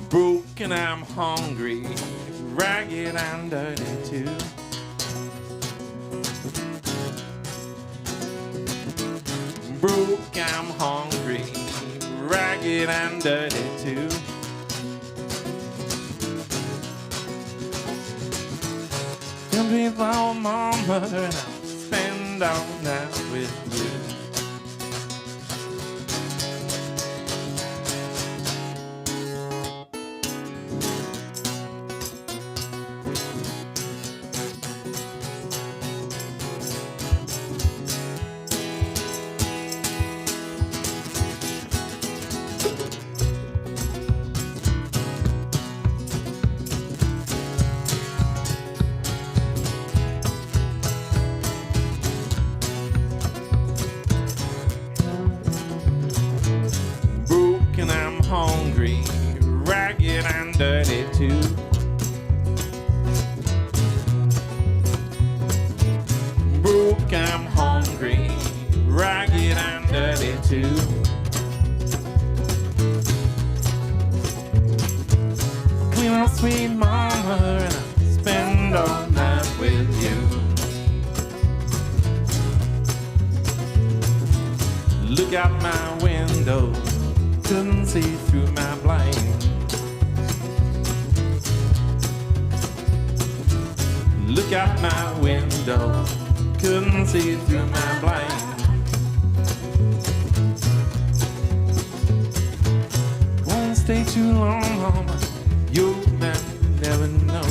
Broken, I'm hungry, ragged and dirty too. Broke, I'm hungry, ragged and dirty too. Come be my mama and I'll spend all night with you. Hungry, ragged and dirty too. Broke, I'm hungry, ragged and dirty too. Clean up, sweet mama, and I'll spend all night with you. Look out my window, couldn't see through my blind. Look out my window, couldn't see through my blind. Won't stay too long, mama, you might never know.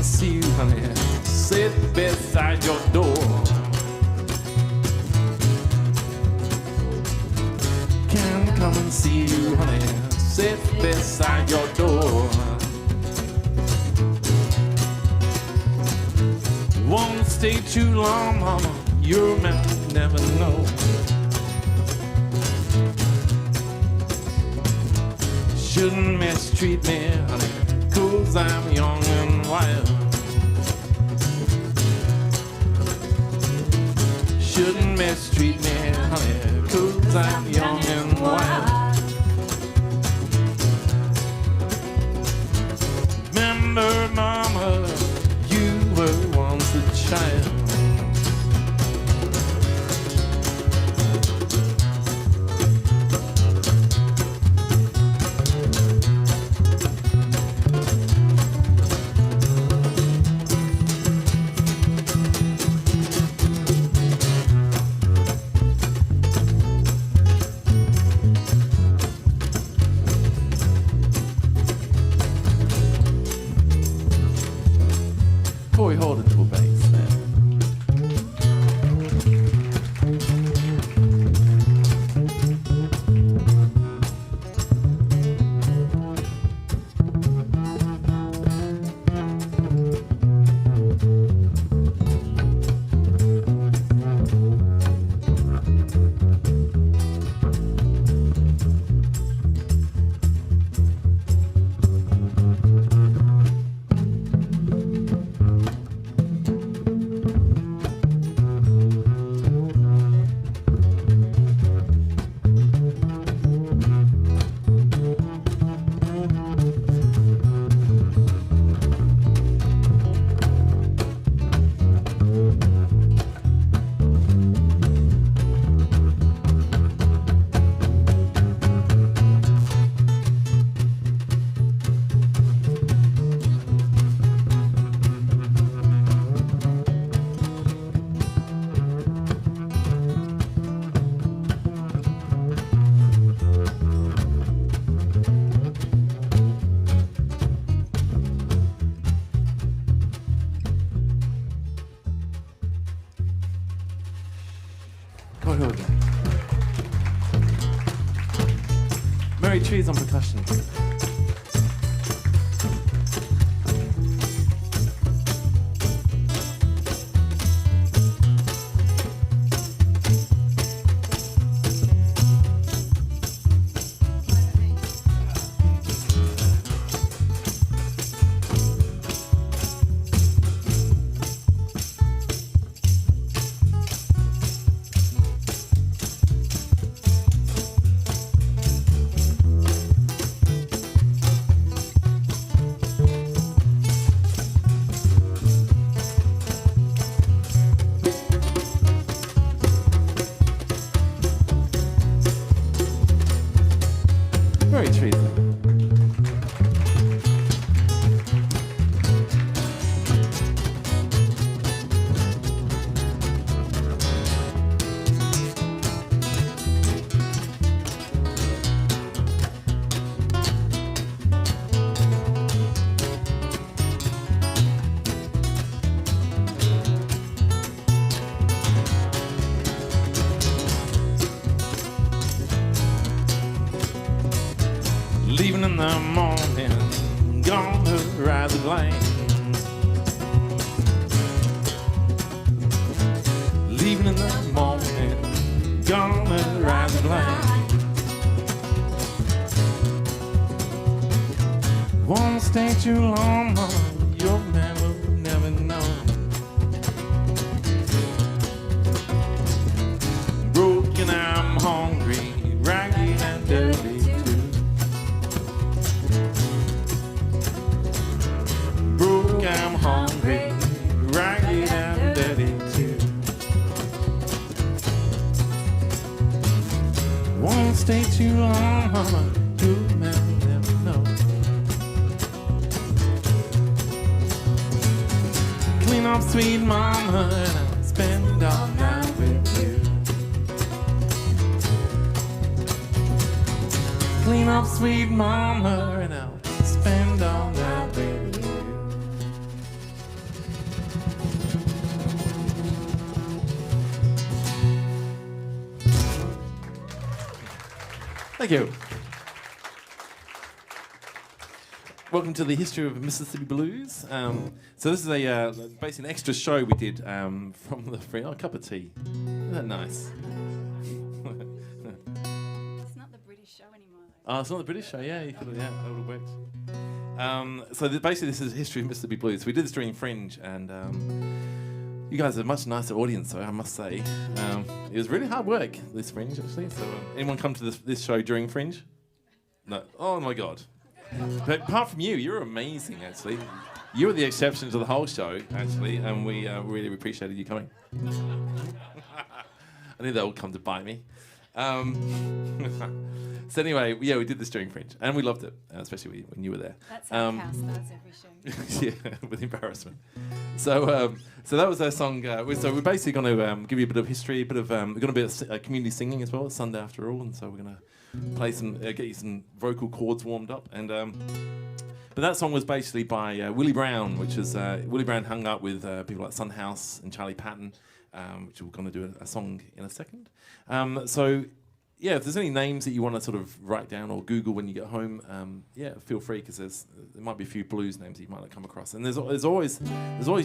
See you, honey, sit beside your door. Can't come and see you, honey, sit beside your door. Won't stay too long, mama, you may never know. Shouldn't mistreat me, honey, 'cause I'm young and wild. Shouldn't mistreat me, honey, 'cause I'm young and wild. Remember, mama, you were once a child. Corey, hold it to a bass, man. good. Mary Trees on percussion. Very treaty. Leaving in the morning, gonna ride the line. Leaving in the morning, gonna ride the line. Won't stay too long, your man will never know. Broken, I'm hungry, ragged and dirty. I'm hungry, ragged and dirty too. Won't stay too long, mama, you may never know. Clean up, sweet mama, and I'll spend all night with you. Clean up, sweet mama, and I'll spend all night with you. Thank you. Welcome to the history of Mississippi Blues. So this is basically an extra show we did from the free. Oh, a cup of tea. Isn't that nice? It's not the British show anymore. Oh, it's not the British show. Yeah, you could have. Yeah, that would have worked. So basically, this is history of Mississippi Blues. We did this during Fringe, and you guys are a much nicer audience, so I must say. It was really hard work, this Fringe, actually. So anyone come to this show during Fringe? No. Oh, my God. But apart from you, you're amazing, actually. You were the exception to the whole show, actually, and we really appreciated you coming. I think they'll come to bite me. So anyway, yeah, we did this during Fringe, and we loved it, especially when you were there. That's how Cal starts every show. Yeah, with embarrassment. So that was our song. So we're basically going to give you a bit of history, a bit of we're going to be a community singing as well. It's Sunday after all, and so we're going to play some, get you some vocal cords warmed up. And but that song was basically by Willie Brown, which is Willie Brown hung up with people like Son House and Charlie Patton, which we're going to do a song in a second. So. Yeah, if there's any names that you want to sort of write down or Google when you get home, yeah, feel free, because there might be a few blues names that you might not come across, and there's always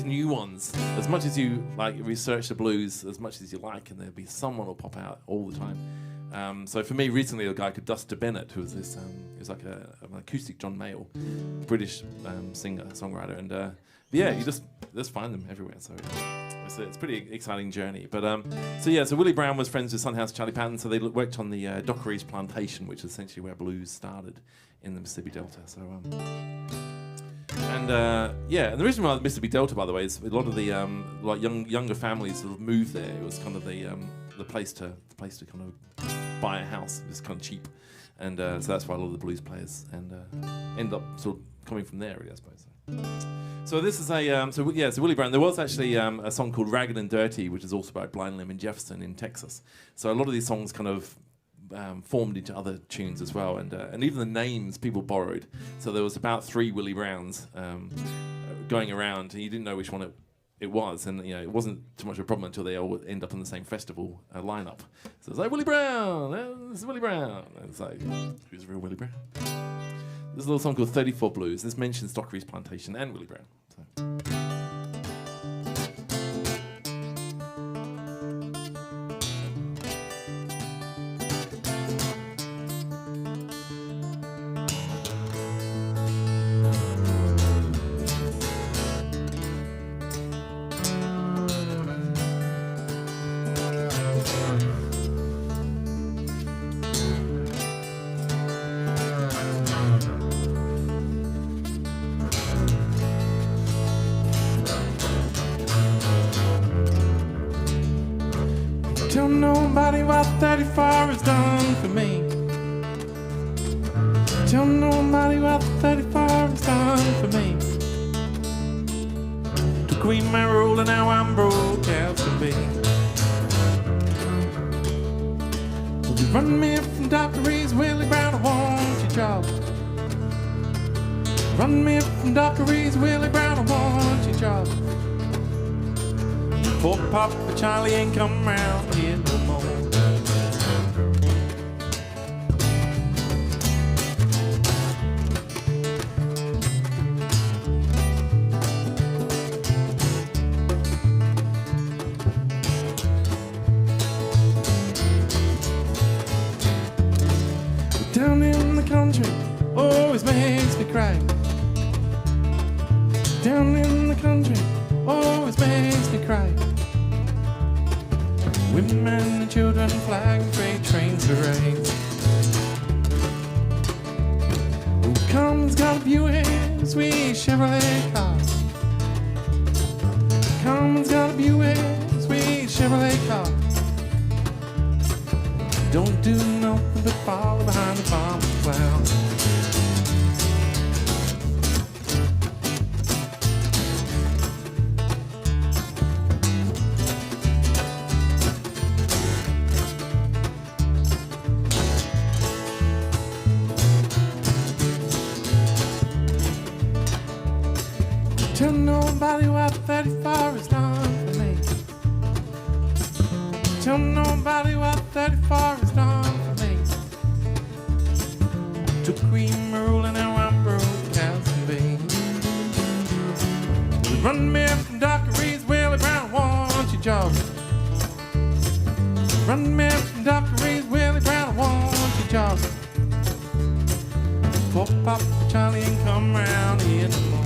new ones. As much as you like research the blues, as much as you like, and there'll be someone will pop out all the time. So for me, recently, a guy called Duster Bennett, who was this, he was like an acoustic John Mayall, British singer songwriter, and yeah, you just find them everywhere. So. It's a pretty exciting journey. But so Willie Brown was friends with Son House Charlie Patton, so they worked on the Dockery's Plantation, which is essentially where blues started in the Mississippi Delta. So and the reason why the Mississippi Delta, by the way, is a lot of the like younger families sort of moved there. It was kind of the place to kind of buy a house. It was kind of cheap, and so that's why a lot of the blues players end up sort of coming from there, really, I suppose. So this is so Willie Brown. There was actually a song called Ragged and Dirty, which is also by Blind Lemon Jefferson in Texas. So a lot of these songs kind of formed into other tunes as well, and even the names people borrowed. So there was about 3 Willie Browns going around, and you didn't know which one it it was, and it wasn't too much of a problem until they all end up on the same festival lineup. So it's like Willie Brown, this is Willie Brown. And it's like, who's real Willie Brown? There's a little song called 34 Blues. This mentions Dockery's Plantation and Willie Brown. So. Tell nobody what 34 has done for me. Tell nobody what 34 has done for me. Took away my rule and now I'm broke as can be. Will you run me from Dockery's Willie Brown? I want your job. Run me from Dockery's Willie Brown. I want your job. Poor Papa Charlie ain't come round here no more. Down in the country always makes me cry. Down in the country always makes me cry. Women and children, flag and freight trains parade. Who comes got a Buick, sweet Chevrolet car. Comes got a Buick, sweet Chevrolet car. Don't do nothing but follow behind the bomb clown. Tell nobody what 34 has done for me. Tell nobody what 34 has done for me. Took cream rule and now I'm broke as can be. Run me from Dockery's Willie Brown, I want your job. Run me from Dockery's Willie Brown, I want your job. Poor Papa Charlie ain't come round here no more.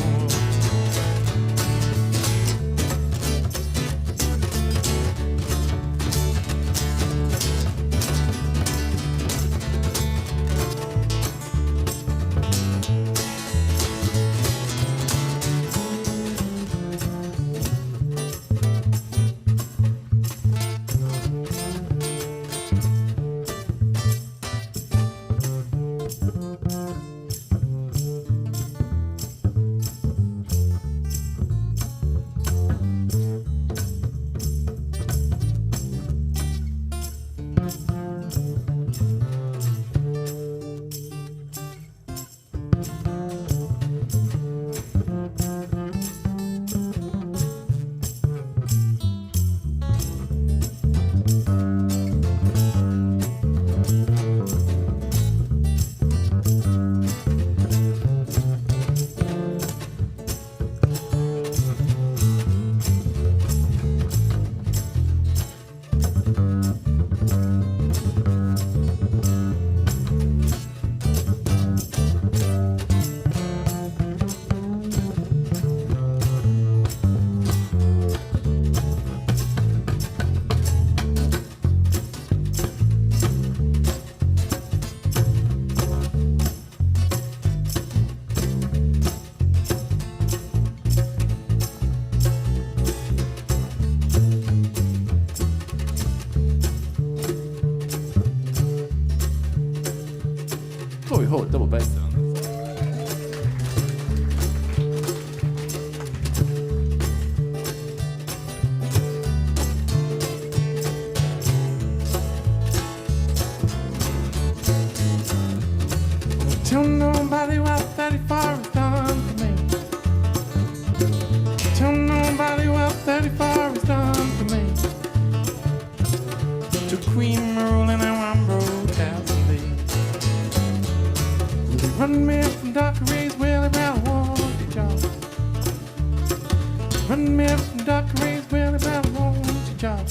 Run me up and duck race, well, about home to job.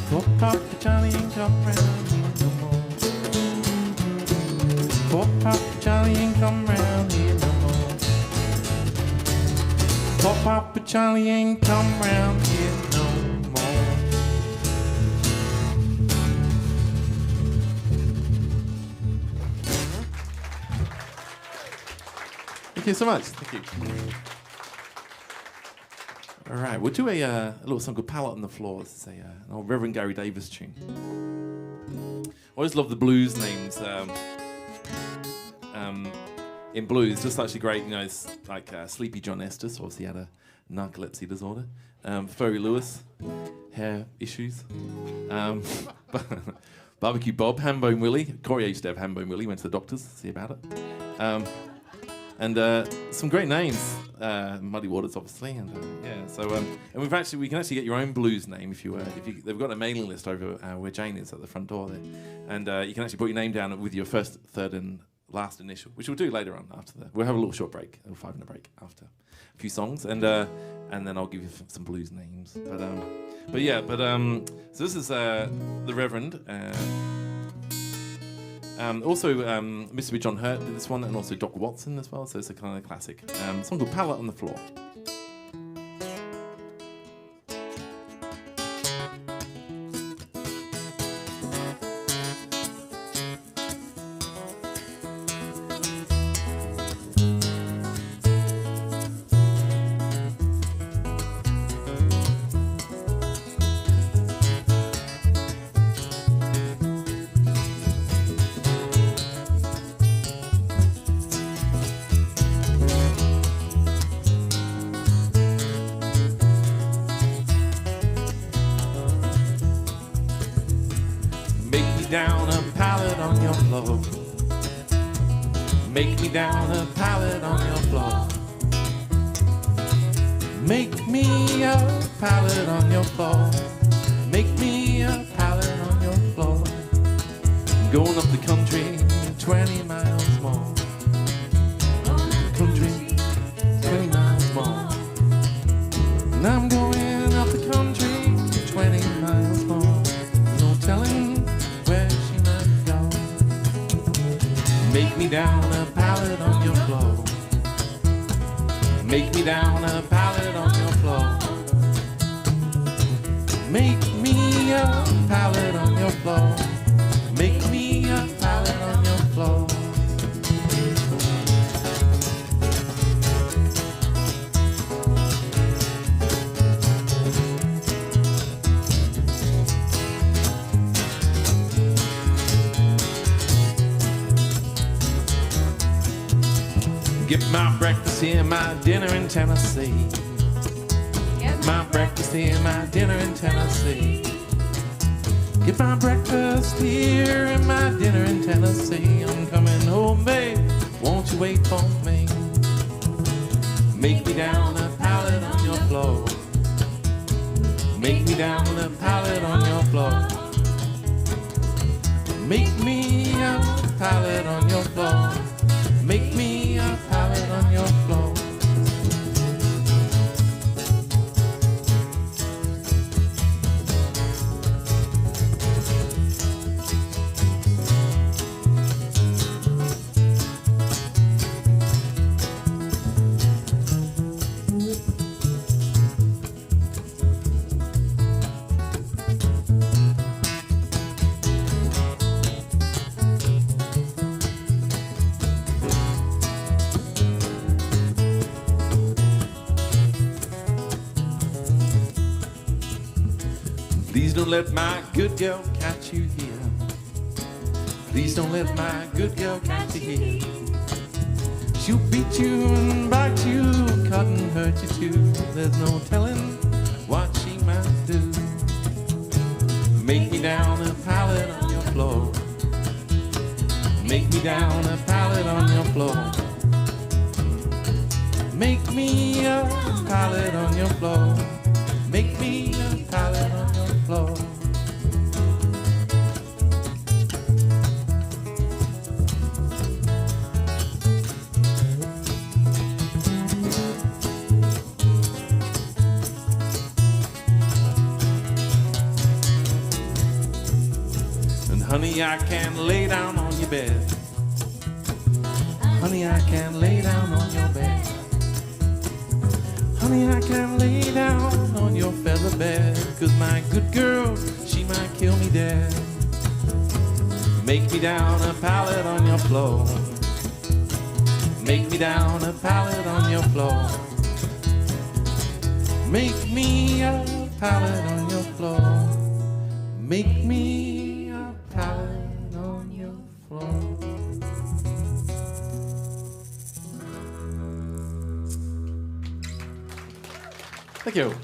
Poor Papa Johnny ain't come round here no more. Poor Papa Johnny ain't come round here no more. Poor Papa Johnny ain't come round here no more. Thank you so much. Thank you. All right, we'll do a little song called Palette on the Floor. It's an old Reverend Gary Davis tune. I always love the blues names in blues. Just actually great, you know, it's like Sleepy John Estes, obviously had a narcolepsy disorder. Ferry Lewis, hair issues. Barbecue Bob, Hambone Willie. Corey used to have Hambone Willie, went to the doctors, see about it. And some great names, Muddy Waters, obviously, and yeah. So and we can actually get your own blues name if you they've got a mailing list over where Jane is at the front door there, and you can actually put your name down with your first, third, and last initial, which we'll do later on after that. We'll have a little short break, a 5-minute break after a few songs, and then I'll give you some blues names. So this is the Reverend. Also, Mr. John Hurt did this one, and also Doc Watson as well, so it's a kind of classic. A song called Palette on the Floor. Down a pallet on your floor. Make me down a pallet on your floor. Make me a pallet on your floor. Make me a pallet on your floor. Going up the country 20 miles more. Country 20 miles more. And I'm going up the country 20 miles more. No telling where she might go. Make me down a pallet on your floor. Make me down a pallet on your floor. Make me a pallet on your floor. Make me a pallet on your floor. Get my breakfast here, my dinner in Tennessee. Get my breakfast here, my dinner in Tennessee. Get my breakfast here and my dinner in Tennessee. I'm coming home, babe, won't you wait for me? Make me down a pallet on your floor. Make me down a pallet on your floor. Make me a pallet on your floor. Make me a pallet on your floor. Please don't let my good girl catch you here. Please don't let my good girl catch you here. She'll beat you and bite you, cut and hurt you too. There's no telling what she might do. Make me down a pallet on your floor. Make me down a pallet on your floor. Make me a pallet on your floor. Make me a pallet on your floor. Honey, I can lay down on your bed. Honey, I can lay down on your bed. Honey, I can lay down on your feather bed. 'Cause my good girl, she might kill me dead. Make me down a pallet on your floor. Make me down a pallet on your floor. Make me a pallet on your floor. Make me a pallet on your floor. Thank you.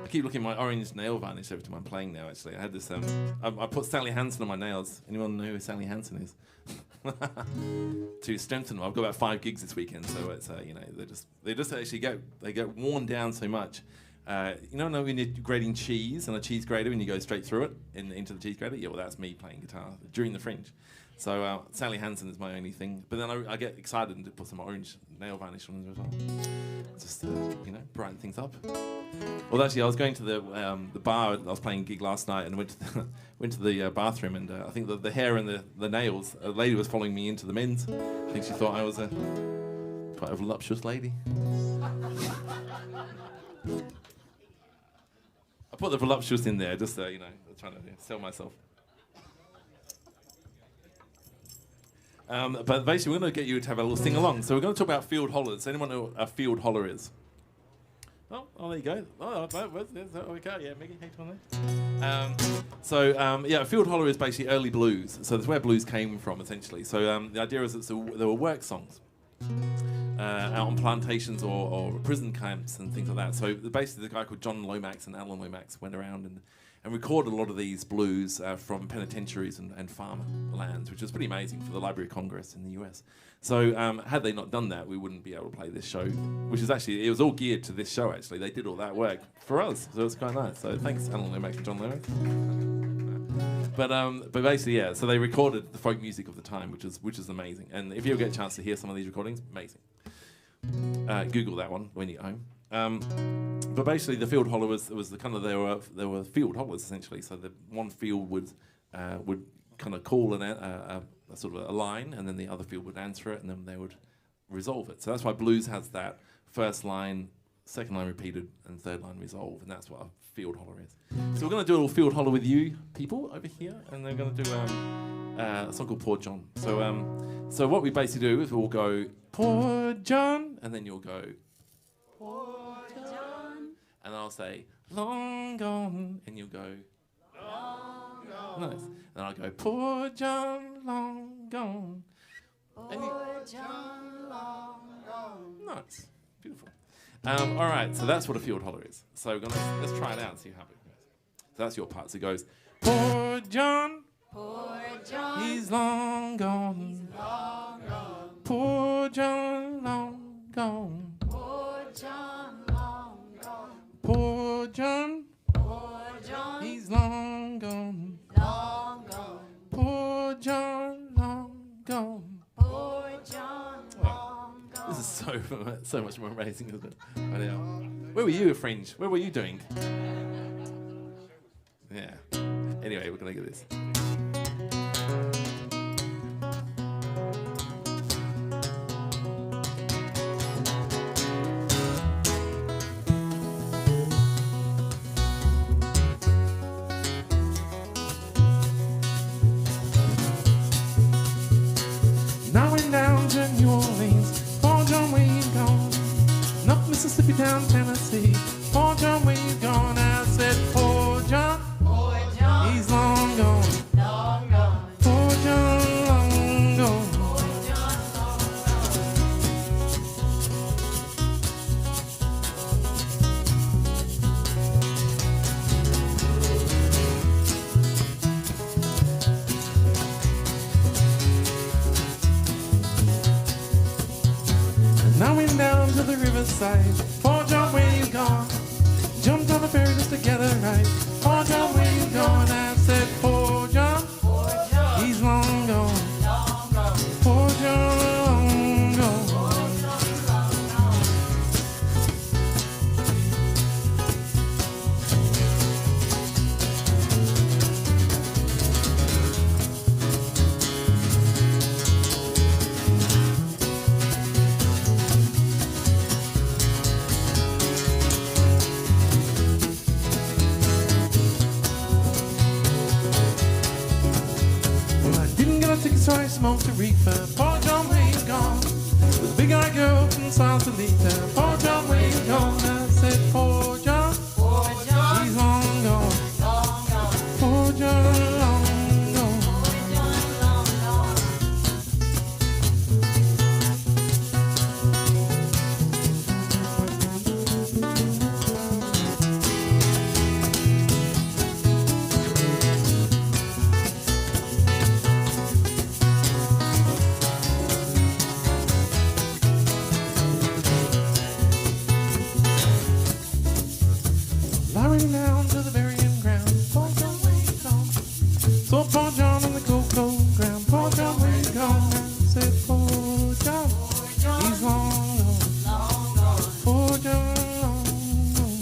I keep looking at my orange nail varnish every time I'm playing now, actually. I had this, I put Sally Hansen on my nails. Anyone know who Sally Hansen is? To strengthen them. I've got about 5 gigs this weekend, so it's, you know, they just actually get worn down so much. You know when you're grating cheese on a cheese grater and you go straight through it into the cheese grater? Yeah, well, that's me playing guitar during the Fringe. So Sally Hansen is my only thing. But then I get excited and put some orange nail varnish on it as well. Just, you know, brighten things up. Well, actually, I was going to the bar. I was playing a gig last night and went to the bathroom. And I think the hair and the nails, a lady was following me into the men's. I think she thought I was quite a voluptuous lady. I put the voluptuous in there, just you know, trying to sell myself. But basically, we're going to get you to have a little sing-along. So we're going to talk about field hollers. Anyone know what a field holler is? Oh, there you go. Oh, okay, yeah, Maggie, hey, on there. Yeah, a field holler is basically early blues. So that's where blues came from, essentially. So the idea is that there were work songs out on plantations or prison camps and things like that. So basically, the guy called John Lomax and Alan Lomax went around and recorded a lot of these blues from penitentiaries and farm lands, which is pretty amazing for the Library of Congress in the US. So had they not done that, we wouldn't be able to play this show, which is actually, it was all geared to this show, actually. They did all that work for us, so it's quite nice. So thanks, Alan Lomax and John Lomax. But basically, yeah, so they recorded the folk music of the time, which is amazing. And if you ever get a chance to hear some of these recordings, amazing. Google that one when you're home. But basically, the field holler was the kind of there were field hollers essentially. So the one field would kind of call a sort of a line, and then the other field would answer it, and then they would resolve it. So that's why blues has that first line, second line repeated, and third line resolve, and that's what a field holler is. So we're going to do a little field holler with you people over here, and they're going to do a song called Poor John. So what we basically do is we'll go Poor John, and then you'll go Poor John, and I'll say long gone, and you'll go long gone. Nice. And I'll go Poor John, long gone. Poor John, long gone. Nice, beautiful. All right, so that's what a field holler is. So let's try it out and see how it goes. So that's your part. So it goes Poor John, he's long gone. He's long gone. Poor John, long gone. Poor John, long gone. Poor John, he's long gone. Long gone. Poor John, long gone. Poor John, long gone. This is so much more amazing, isn't it? Right now. Where were you, Fringe? Where were you doing? Yeah. Anyway, we're gonna get this. Mississippi down Tennessee. Poor John, where you gone? I said, Poor John, he's long gone. Long gone. Poor John, long gone. Poor John, long And I went down to the Riverside. Poor John, where you gone? Jumped on the ferry just to get it right. Poor John, where you gone? I said, Poor John, he's long gone. Long gone. Poor John, long gone. Poor John, where you gone? With a big-eyed girl from Sausalito. Poor John, where you gone? I said, poor John, he's long gone. Poor John, long gone. Lowering down to the burying ground. Poor John, where you gone? So poor John on the cold, cold ground. Poor John, where you gone? I said, poor John, he's long gone. Poor John, long gone.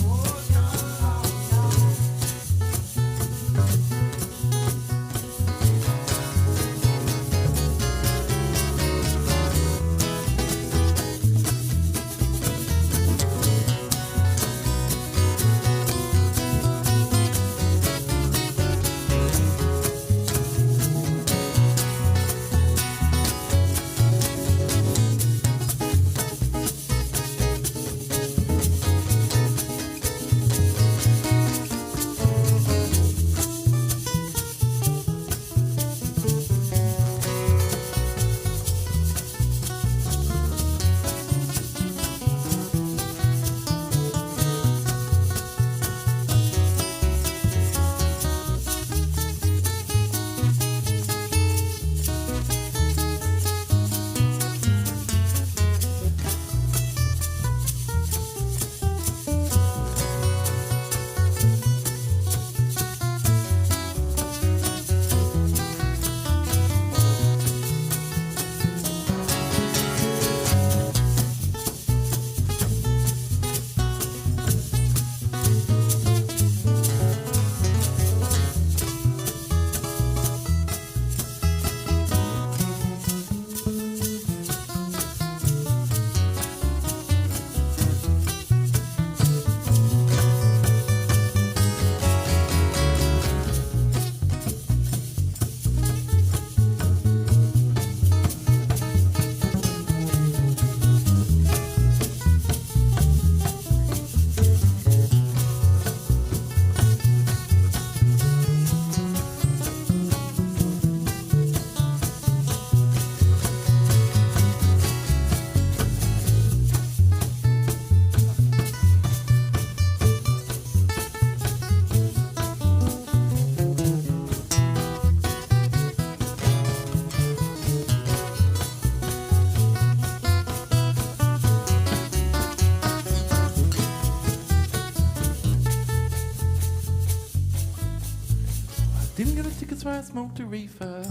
Didn't get a ticket, so I smoked a reefer.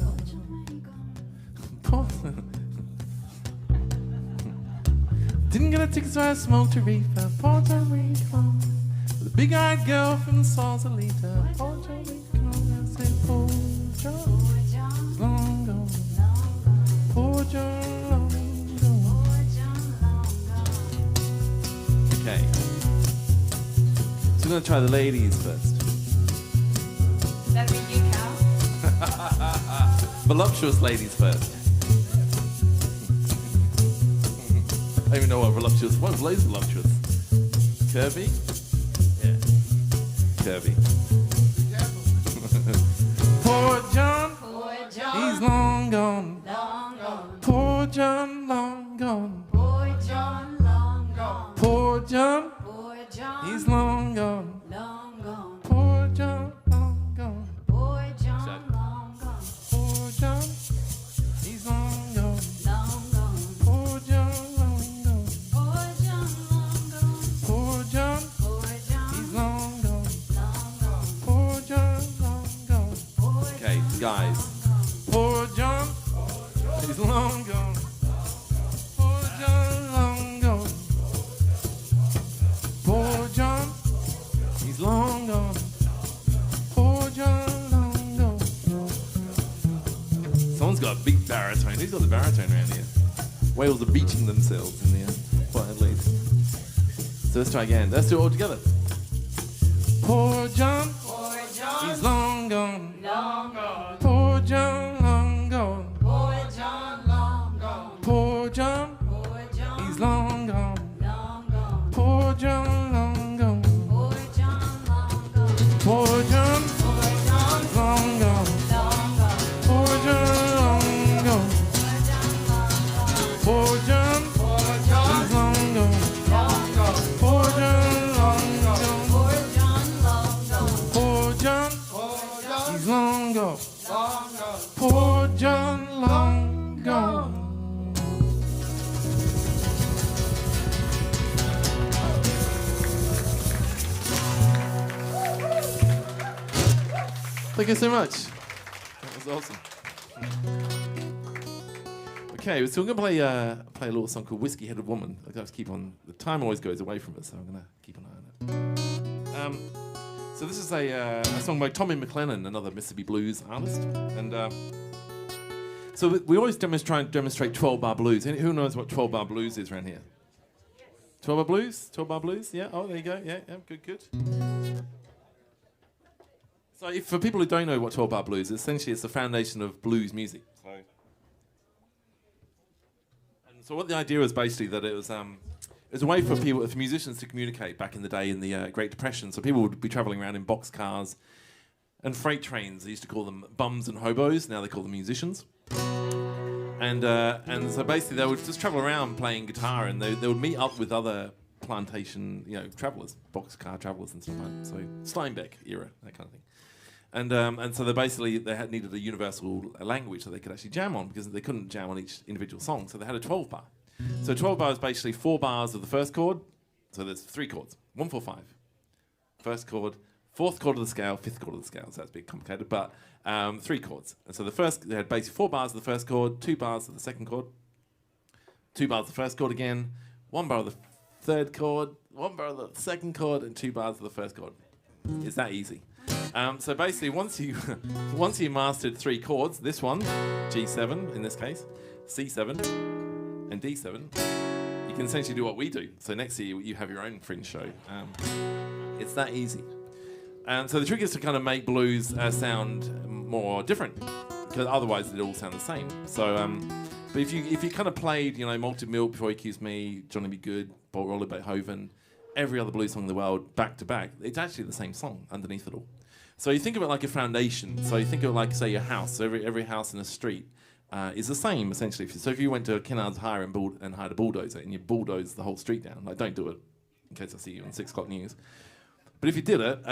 Didn't get a ticket, so I smoked a reefer. Puerto Rico. With a big-eyed girl from Sausalito. Puerto Rico. I said, poor John, long gone. Poor John, long gone. Okay. So we're going to try the ladies first. That mean you count? Voluptuous ladies first. I don't even know what voluptuous. What is voluptuous? Curvy? Yeah. Curvy. Poor John. Poor John. He's long gone. Long gone. Poor John, long gone. Poor John, long gone. Poor John. Poor John. He's long gone. long gone. Poor John, long gone. Poor John, long gone. Poor John. He's long gone. Long gone. Poor John, long gone. Poor John, long gone. Poor John. Poor John. He's long gone. Long gone. Poor John, long gone. Okay, guys. Poor John. He's long gone. Poor John, long gone. Poor John. He's long gone. Poor John, long gone. Someone's got a big baritone. Who's got the baritone around here? Whales are beaching themselves in there, quietly. So let's try again. Let's do it all together. Poor John. Poor John. He's long gone. Long gone. Poor John, long gone. Poor John, long Poor John, he's long gone. Poor John, long gone. Poor John, he's long gone. Poor John, long gone. Thank you so much. That was awesome. Okay, so we're going to play a little song called Whiskey Headed Woman. I have to keep on, the time always goes away from it, so I'm going to keep an eye on it. So this is a song by Tommy McLennan, another Mississippi blues artist. And so we always try and demonstrate 12-bar blues. Who knows what 12-bar blues is around here? 12-bar blues? 12-bar blues? Yeah, oh, there you go. Yeah, good. So for people who don't know what 12-bar blues is, essentially it's the foundation of blues music. So what the idea was basically that it was a way for musicians to communicate back in the day in the Great Depression. So people would be traveling around in boxcars and freight trains. They used to call them bums and hobos. Now they call them musicians. And so basically they would just travel around playing guitar, and they would meet up with other plantation, travelers, boxcar travelers and stuff like that. So Steinbeck era, that kind of thing. And so they needed a universal language that they could actually jam on, because they couldn't jam on each individual song. So they had a 12-bar. So 12-bar is basically 4 bars of the first chord. So there's 3 chords, 1, 4, 5. First chord, 4th chord of the scale, 5th chord of the scale. So that's a bit complicated, but 3 chords. And so they had basically 4 bars of the first chord, 2 bars of the second chord, 2 bars of the first chord again, 1 bar of the third chord, 1 bar of the second chord, and 2 bars of the first chord. It's that easy. So basically, once you mastered 3 chords, this one, G7 in this case, C7, and D7, you can essentially do what we do. So next year you have your own fringe show. It's that easy. So the trick is to kind of make blues sound more different, because otherwise they all sound the same. So, but if you kind of played, Malted Milk, Before You Accuse Me, Johnny Be Good, Bolt Roller Beethoven, every other blues song in the world, back to back, it's actually the same song underneath it all. So you think of it like a foundation. So you think of it like, say, your house. So every house in a street is the same, essentially. So if you went to Kennard's Hire and hired a bulldozer and you bulldoze the whole street down, don't do it, in case I see you on 6 o'clock news. But if you did it,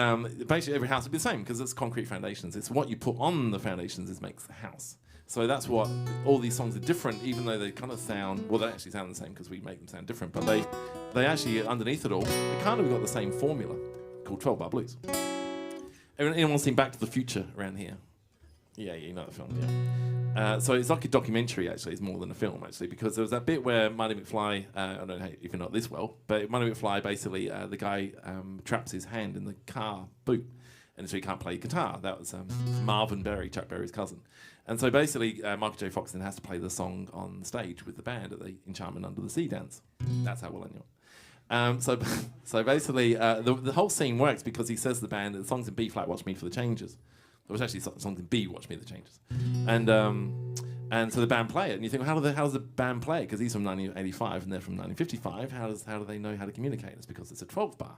basically every house would be the same, because it's concrete foundations. It's what you put on the foundations that makes the house. So that's what all these songs are different, even though they kind of sound, well, they actually sound the same because we make them sound different, but they actually, underneath it all, they kind of got the same formula called 12-bar blues. Anyone seen Back to the Future around here? Yeah, you know the film, yeah. So it's like a documentary, actually. It's more than a film, actually, because there was that bit where Marty McFly, I don't know if you know this well, but Marty McFly, basically, the guy traps his hand in the car boot, and so he can't play guitar. That was Marvin Berry, Chuck Berry's cousin. And so basically, Michael J. Fox then has to play the song on stage with the band at the Enchantment Under the Sea dance. That's how well I knew it. So basically, the whole scene works because he says to the band, the song's in B flat, watch me for the changes. It was actually songs in B, watch me the changes. And so the band play it, and you think, well, how does the band play it? Because he's from 1985 and they're from 1955. How do they know how to communicate? It's because it's a 12-bar.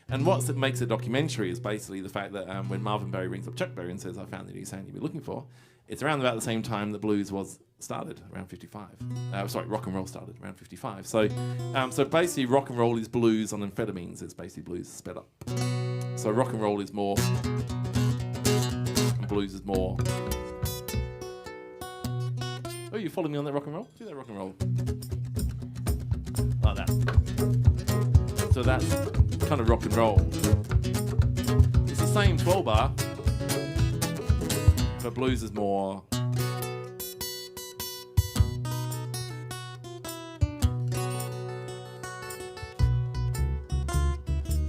And what makes a documentary is basically the fact that when Marvin Berry rings up Chuck Berry and says, I found the new sound you've been looking for, it's around about the same time that blues was started, around 55. Rock and roll started around 55. So basically rock and roll is blues on amphetamines. It's basically blues sped up. So rock and roll is more, and blues is more. Oh, you follow me on that rock and roll? Do that rock and roll. Like that. So that's kind of rock and roll. It's the same 12-bar, but blues is more.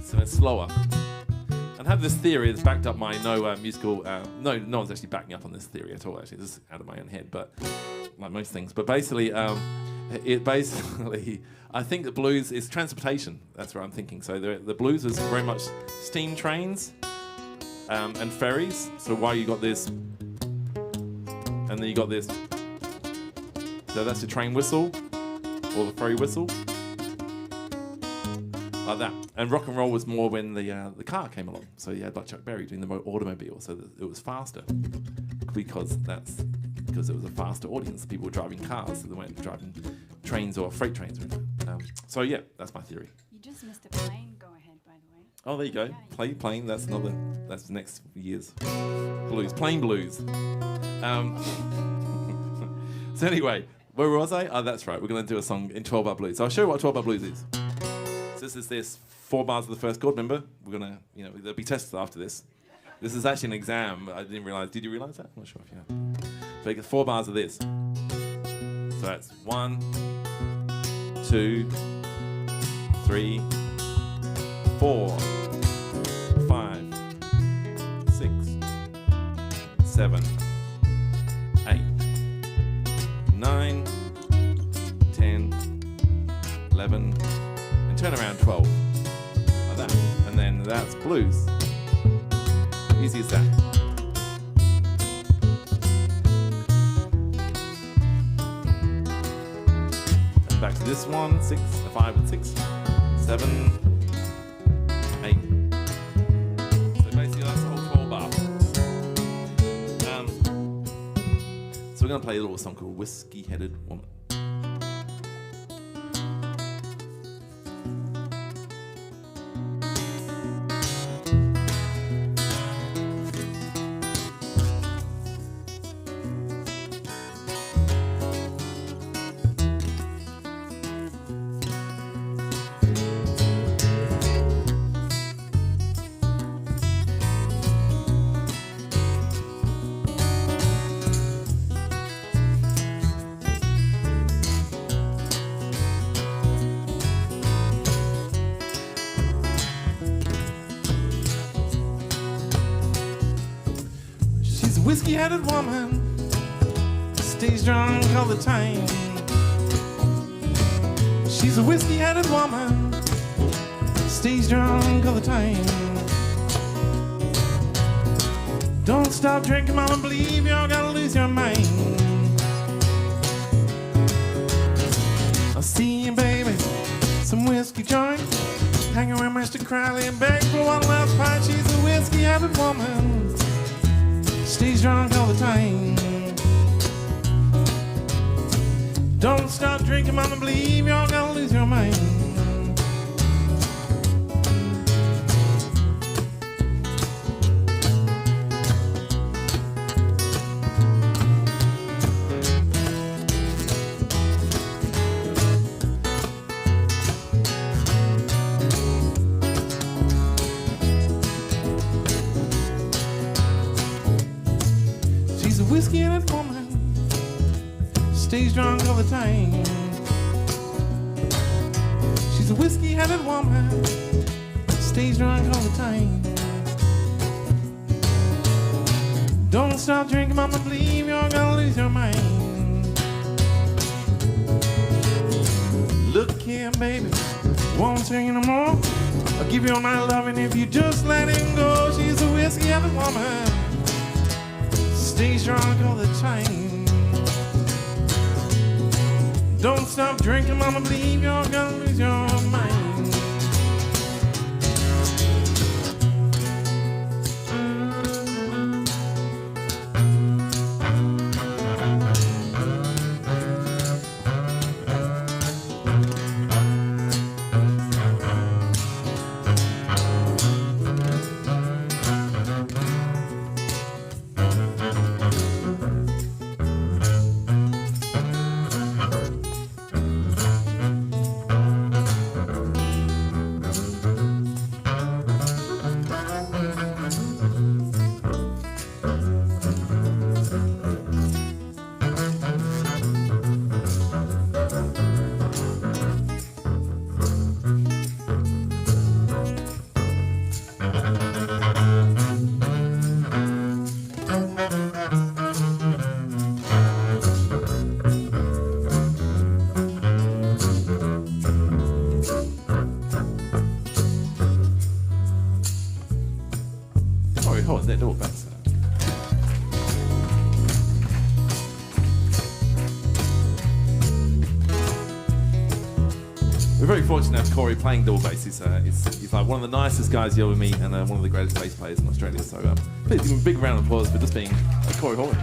So it's slower. And I have this theory that's backed up by no one's actually backing up on this theory at all, actually. This is out of my own head, but like most things. But basically, I think the blues is transportation. That's what I'm thinking. So the blues is very much steam trains and ferries. So while you got this, and then you got this. So that's the train whistle or the ferry whistle, like that. And rock and roll was more when the car came along. So you had like Chuck Berry doing the automobile, so that it was faster because it was a faster audience. People were driving cars, so they weren't driving trains or freight trains. So yeah, that's my theory. You just missed a plane. Go ahead, by the way. Oh, there you go. Plane. That's next year's blues. Plain blues. So anyway, where was I? Oh, that's right. We're going to do a song in 12-bar blues. So I'll show you what 12-bar blues is. So this is 4 bars of the first chord. Remember, we're going to, there'll be tests after this. This is actually an exam. I didn't realize. Did you realize that? I'm not sure if you have. So you get 4 bars of this. So that's 1, 2, 3, 4, 5, 6, 7, 8, 9, 10, 11, and turn around 12. Like that. And then that's blues. Easy as that. And back to this one, 5 and 6, 7, 8. So basically that's the whole 12 bar. So we're going to play a little song called Whiskey Headed Woman. Whiskey-headed woman stays drunk all the time. She's a whiskey-headed woman stays drunk all the time. Don't stop drinking, mama, believe you're gonna lose your mind. I'll see you, baby, some whiskey joints. Hang around Mr. Crowley and beg for one last pint. She's a whiskey-headed woman stays drunk all the time. Don't stop drinking, mama, believe you're gonna lose your mind. Whiskey-headed woman stays drunk all the time. She's a whiskey-headed woman stays drunk all the time. Don't stop drinking, mama, believe you're gonna lose your mind. Look here, baby, won't tell you no more. I'll give you all my loving if you just let him go. She's a whiskey-headed woman stays drunk all the time. Don't stop drinking, mama, believe you're gonna lose your mind. That door back. We're very fortunate to have Corey playing double bass. He's like one of the nicest guys you ever meet and one of the greatest bass players in Australia. So please give him a big round of applause for just being Corey Hall.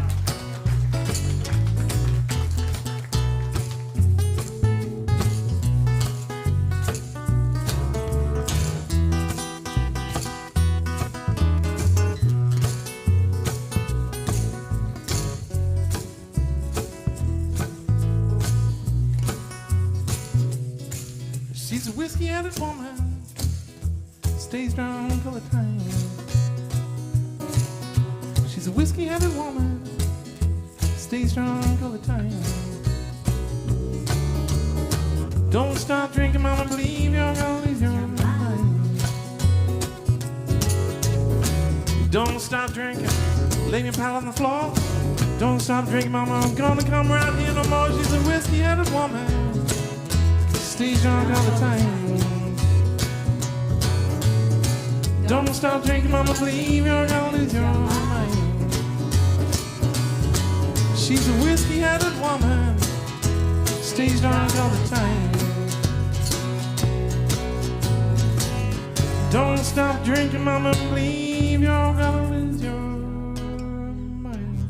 whiskey-headed woman, stays drunk all the time. She's a whiskey-headed woman, stays drunk all the time. Don't stop drinking, mama, believe you're gonna lose your mind. Don't stop drinking, lay your pal on the floor. Don't stop drinking, mama, I'm gonna come around here no more. She's a whiskey-headed woman, stays drunk all the time. Don't stop drinking, mama, believe you're gonna lose your mind. She's a whiskey-headed woman, stays drunk all the time. Don't stop drinking, mama, believe you're gonna lose your mind.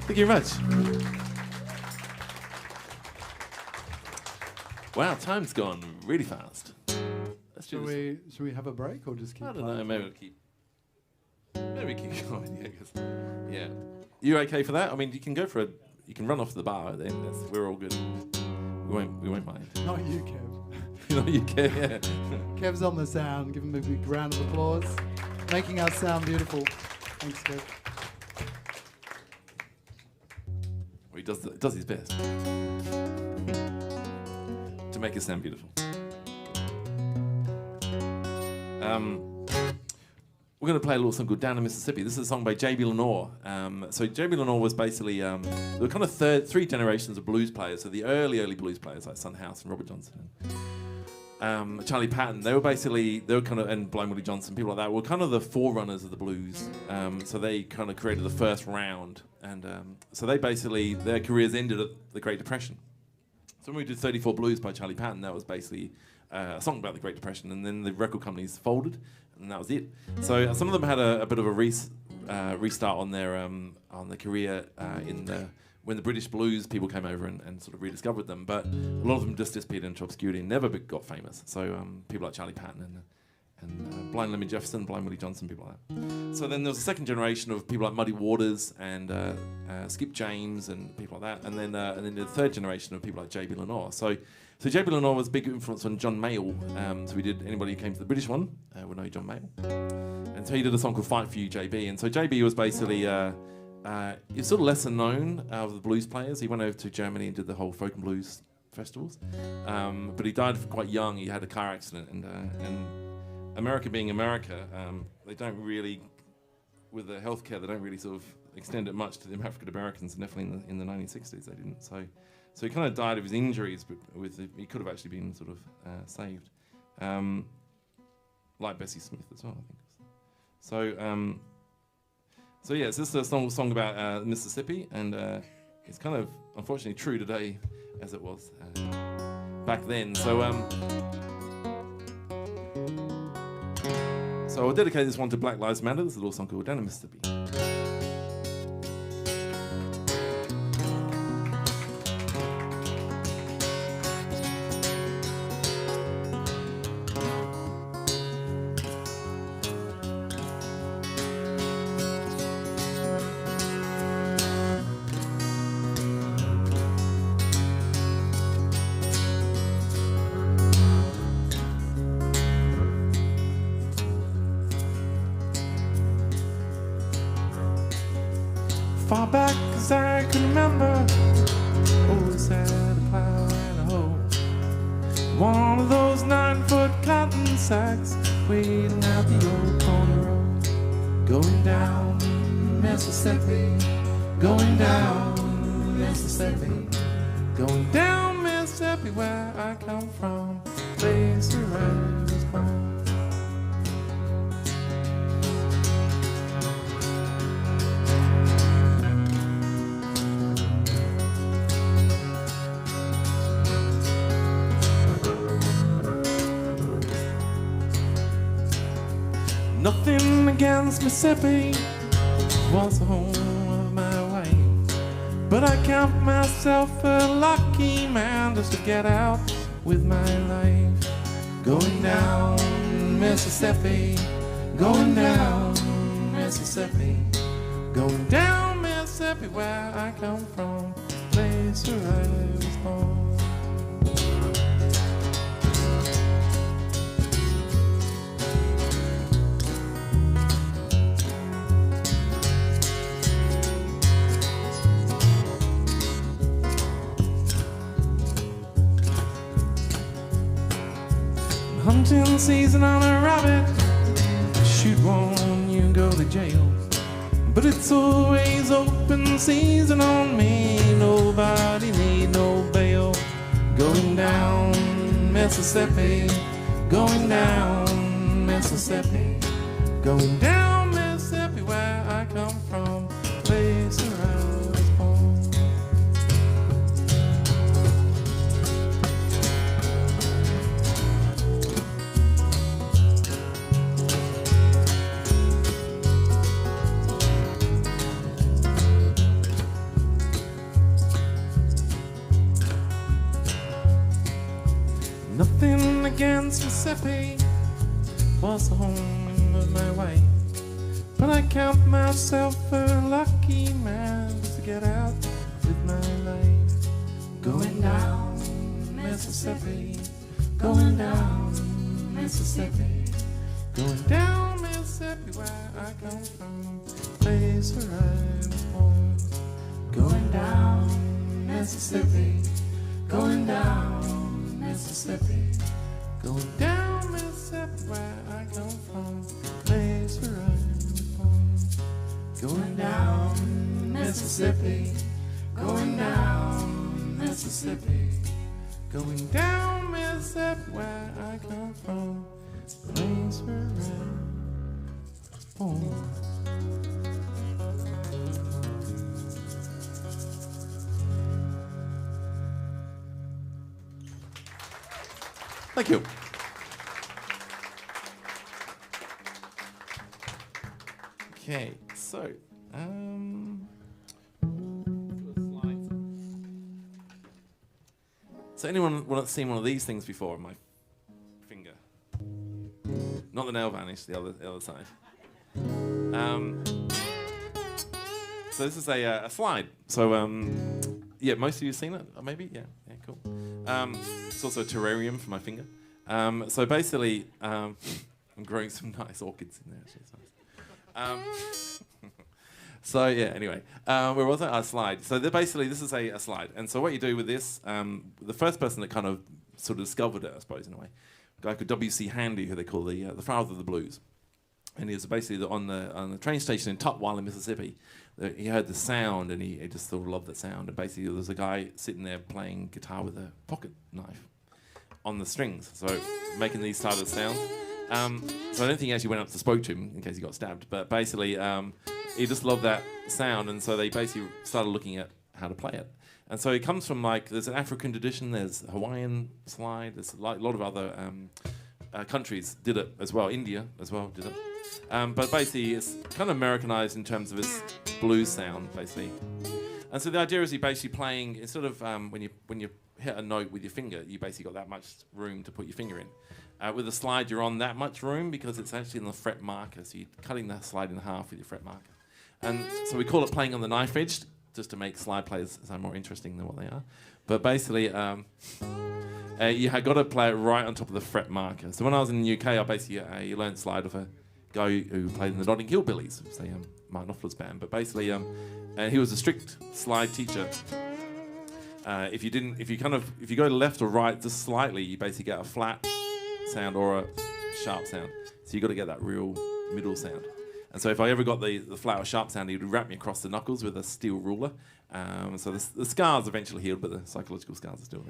Thank you very much. Wow, time's gone really fast. Should we have a break or just keep? I don't know. Maybe we'll keep going. Yeah, 'cause, yeah. You okay for that? I mean, you can go for you can run off to the bar. Then we're all good. We won't mind. Not you, Kev. Not you, Kev. Yeah. Kev's on the sound. Give him a big round of applause, making us sound beautiful. Thanks, Kev. Well, he does his best to make it sound beautiful. We're going to play a little song called Down in Mississippi. This is a song by J.B. Lenore. So J.B. Lenore was basically, there were kind of three generations of blues players. So the early blues players like Son House and Robert Johnson, Charlie Patton. They were kind of, and Blind Willie Johnson, people like that, were kind of the forerunners of the blues. So they kind of created the first round. And so they basically, their careers ended at the Great Depression. So when we did 34 Blues by Charlie Patton, that was basically a song about the Great Depression, and then the record companies folded, and that was it. So some of them had a bit of a restart on their career when the British blues people came over and sort of rediscovered them, but a lot of them just disappeared into obscurity and never got famous. So people like Charlie Patton and Blind Lemmy Jefferson, Blind Willie Johnson, people like that. So then there was a second generation of people like Muddy Waters and Skip James and people like that, and then the third generation of people like J.B. Lenore. So J.B. Lenore was a big influence on John Mayall. So anybody who came to the British one would know John Mayall. And so he did a song called Fight For You, J.B. And so J.B. was basically, he's sort of lesser known of the blues players. He went over to Germany and did the whole folk and blues festivals. But he died quite young. He had a car accident. And America being America, they don't really, with the healthcare, they don't really sort of extend it much to the African Americans. Definitely in the 1960s, they didn't. So he kind of died of his injuries, but he could have actually been sort of saved, like Bessie Smith as well, I think. So yeah, it's just a song about Mississippi, and it's kind of unfortunately true today as it was back then. So I'll dedicate this one to Black Lives Matter. This is a little song called Down in Mississippi. Far back as I can remember, always had a plow and a hoe. One of those 9-foot cotton sacks waiting out the old corner road. Going down Mississippi, going down Mississippi, going down Mississippi where I come from, place where I was born. Nothing against Mississippi, was the home of my wife, but I count myself a lucky man just to get out with my life. Going down Mississippi, going down Mississippi, Going down Mississippi where I come from, place where I was born. Hunting season on a rabbit, shoot one, you go to jail. But it's always open season on me, nobody need no bail. Going down Mississippi, going down Mississippi, going down Mississippi where I come from, place where I was born. Nothing against Mississippi, was the home of my way. But I count myself a lucky man just to get out with my life. Going down Mississippi, going down Mississippi, going down Mississippi where I come from, place where I was born. Going down Mississippi, going down Mississippi, going down Mississippi where I come from, place where I was born. Going down Mississippi, going down Mississippi, going down Mississippi where I come from, place where I was born. Thank you. Okay, so anyone want to see one of these things before? My finger, not the nail varnish, the other side. So this is a slide. So yeah, most of you have seen it, maybe. Yeah, cool. It's also a terrarium for my finger. So basically, I'm growing some nice orchids in there. Actually, it's nice. So yeah, anyway, where was I? A slide. So basically, this is a slide. And so what you do with this, the first person that kind of sort of discovered it, I suppose, in a way, a guy called W.C. Handy, who they call the father of the blues. And he was basically on the train station in Tutwiler, Mississippi. He heard the sound, and he just sort of loved the sound. And basically, there was a guy sitting there playing guitar with a pocket knife on the strings, so making these type of sounds. So I don't think he actually went up to spoke to him in case he got stabbed. But basically, he just loved that sound, and so they basically started looking at how to play it. And so it comes from there's an African tradition, there's a Hawaiian slide, there's a lot of other countries did it as well. India as well did it. But basically, it's kind of Americanized in terms of its blues sound, basically. And so the idea is you're basically playing, instead of when you hit a note with your finger, you basically got that much room to put your finger in. With a slide, you're on that much room because it's actually in the fret marker, so you're cutting that slide in half with your fret marker. And so we call it playing on the knife edge, just to make slide plays sound more interesting than what they are. But basically, you had got to play it right on top of the fret marker. So when I was in the UK, I basically learned slide of a guy who played in the Notting Hill Billies, say Martin Knopfler's band. But basically, he was a strict slide teacher. If you go to left or right just slightly, you basically get a flat sound or a sharp sound. So you got to get that real middle sound. And so if I ever got the flat or sharp sound, he would wrap me across the knuckles with a steel ruler. So the scars eventually healed, but the psychological scars are still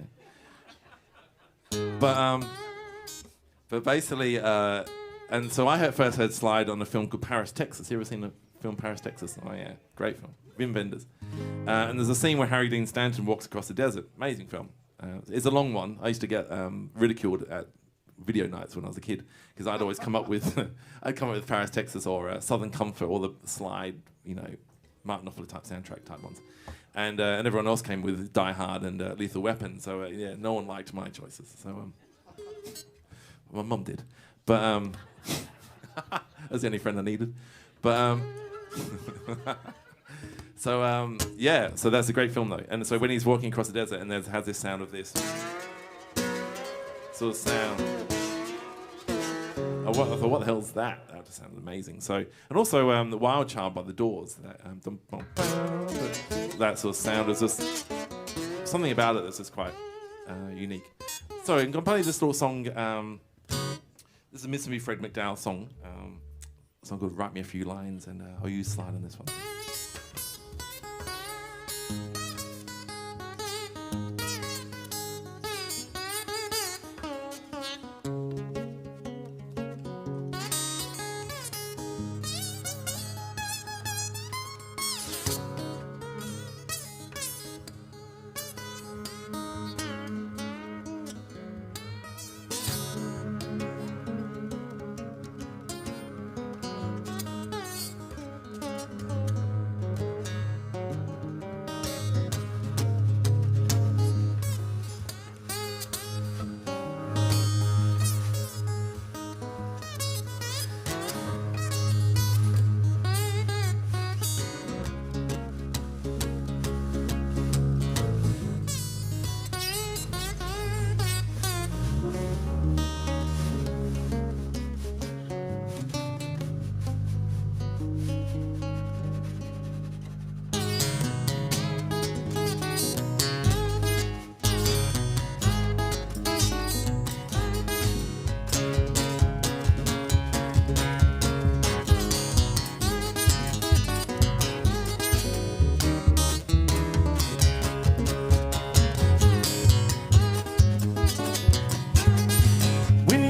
there. But basically, and so I first heard slide on a film called Paris, Texas. You ever seen the film Paris, Texas? Oh yeah, great film. Wim Wenders. And there's a scene where Harry Dean Stanton walks across the desert. Amazing film. It's a long one. I used to get ridiculed at video nights when I was a kid because I'd always come up with Paris, Texas, or Southern Comfort, or the slide, Martin Knopfler type soundtrack type ones, and everyone else came with Die Hard and Lethal Weapon. So yeah, no one liked my choices. So my mum did, but that's the only friend I needed. But So yeah, so that's a great film though. And so when he's walking across the desert and there's has this sound of this sort of sound. I thought, what the hell's that? That just sounded amazing. So, and also the Wild Child by the Doors. That sort of sound is just something about it that's just quite unique. So I'm gonna play this little song. This is a Mississippi Fred McDowell song. A song called "Write Me a Few Lines," and I'll use slide on this one.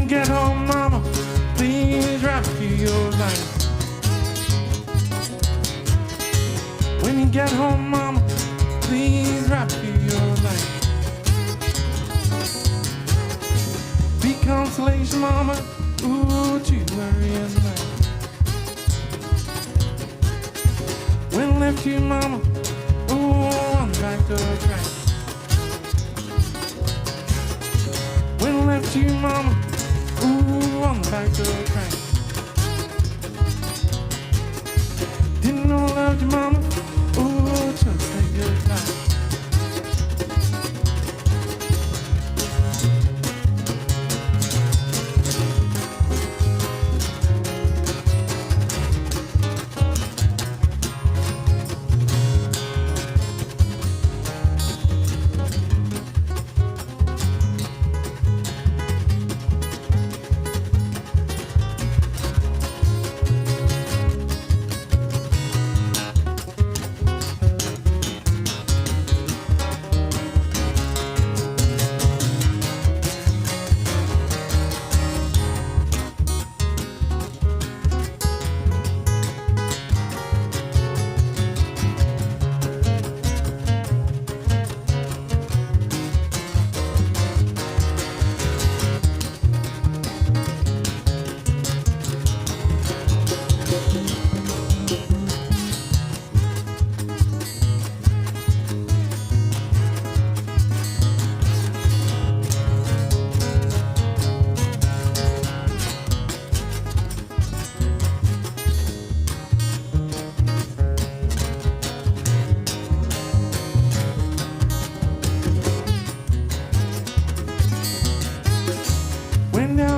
Get home, mama, please write me your line. When you get home, mama, please write me your line. Be consolation, mama, ooh, to worry at night. When left you, mama, ooh, on the back door track. When left you, mama, ooh, on the back door track. Didn't know I loved you, mama. Ooh, just say goodbye.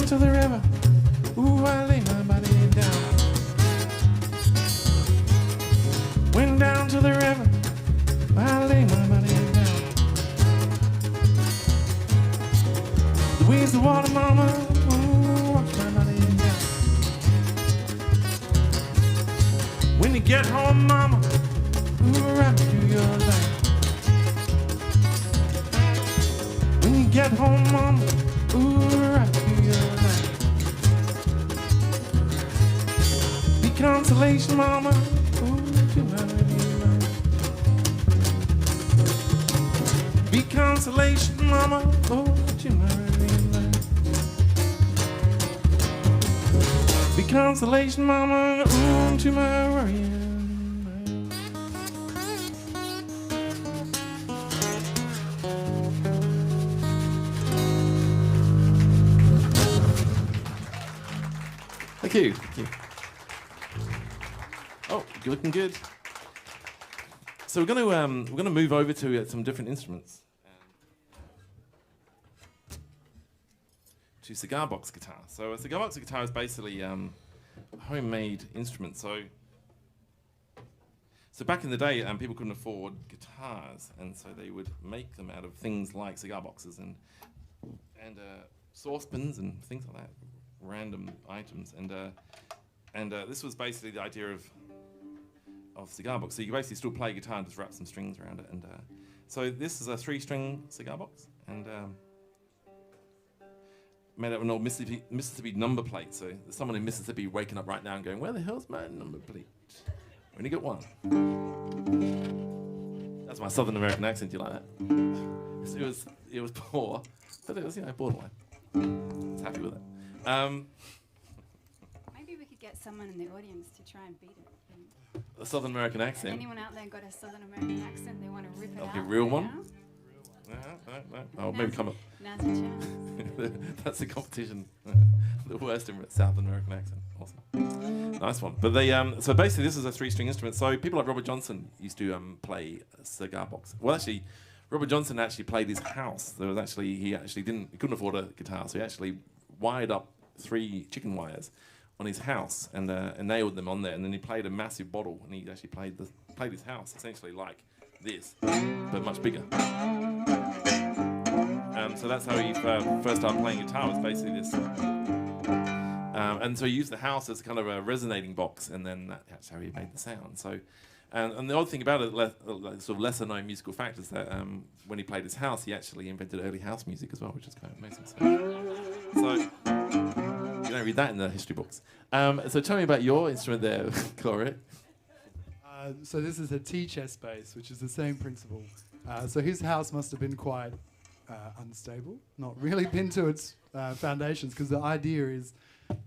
To the river, ooh, I lay my body down. Went down to the river, I lay my body down. Louise the water, mama, ooh, watch my body down. When you get home, mama, ooh, wrap me to your life. When you get home, mama, ooh, wrap me to your life. Be consolation, mama, ooh, to my life. Be consolation, mama, ooh, to my life. Be consolation, mama, ooh, to my worrying. Thank you. Thank you. Oh, you're looking good. So we're going to move over to some different instruments. To cigar box guitar. So a cigar box guitar is basically a homemade instrument. So back in the day, people couldn't afford guitars, and so they would make them out of things like cigar boxes and saucepans and things like that, random items. And this was basically the idea of cigar box. So you basically still play guitar and just wrap some strings around it. And so this is a 3-string cigar box, and made out of an old Mississippi number plate. So there's someone in Mississippi waking up right now and going, "Where the hell's my number plate? I only got one." That's my Southern American accent. You like that? It was poor, but it was borderline. I was happy with it. Maybe we could get someone in the audience to try and beat it. A Southern American accent. Anyone out there got a Southern American accent? They want to rip it out. Like a real one? Now? No. Oh, maybe come up. Now's your chance. That's a competition. The worst South American accent. Awesome. Nice one. But they so basically this is a 3-string instrument. So people like Robert Johnson used to play a cigar box. Well, actually, Robert Johnson actually played his house. He couldn't afford a guitar, so he actually wired up 3 chicken wires on his house and nailed them on there, and then he played a massive bottle, and he actually played his house essentially like this, but much bigger. So that's how he first started playing guitar, was basically this. And so he used the house as kind of a resonating box, and then that's how he made the sound. So, and the odd thing about it, sort of lesser known musical fact, is that when he played his house, he actually invented early house music as well, which is kind of amazing. So you don't read that in the history books. So tell me about your instrument there, Corey. So this is a T-chest bass, which is the same principle. So his house must have been quite unstable, not really pinned to its foundations, because the idea is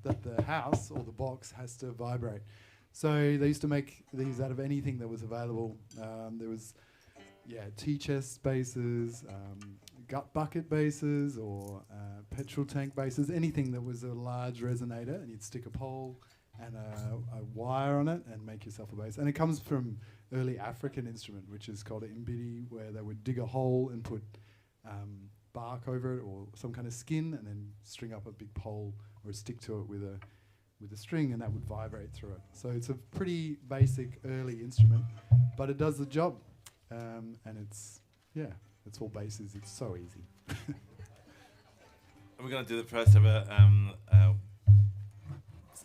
that the house or the box has to vibrate. So they used to make these out of anything that was available. There was, T-chest basses, gut bucket basses, or petrol tank basses, anything that was a large resonator, and you'd stick a pole and a wire on it and make yourself a bass. And it comes from early African instrument, which is called an imbidi, where they would dig a hole and put bark over it or some kind of skin, and then string up a big pole or stick to it with a string, and that would vibrate through it. So it's a pretty basic early instrument, but it does the job. And it's all basses. It's so easy. We're going to do the first ever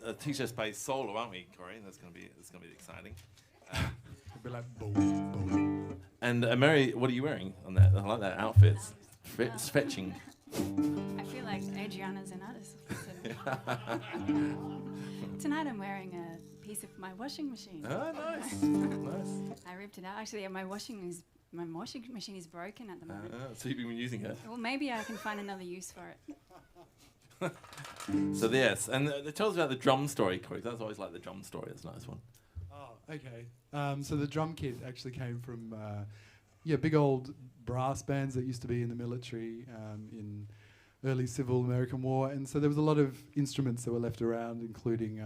a T-chest bass solo, aren't we, Corey? That's going to be exciting. It'll be like boom, boom. And Mary, what are you wearing on that? I like that outfit. It's fetching. I feel like Adriana's an artist. Tonight I'm wearing a piece of my washing machine. Oh, nice. Nice. I ripped it out. Actually, my washing machine is broken at the moment. So you've been using it? Well, maybe I can find another use for it. So yes, and tell us about the drum story, Corey. That's always like the drum story. That's a nice one. Oh, okay. So the drum kit actually came from big old brass bands that used to be in the military in early Civil American War, and so there was a lot of instruments that were left around, including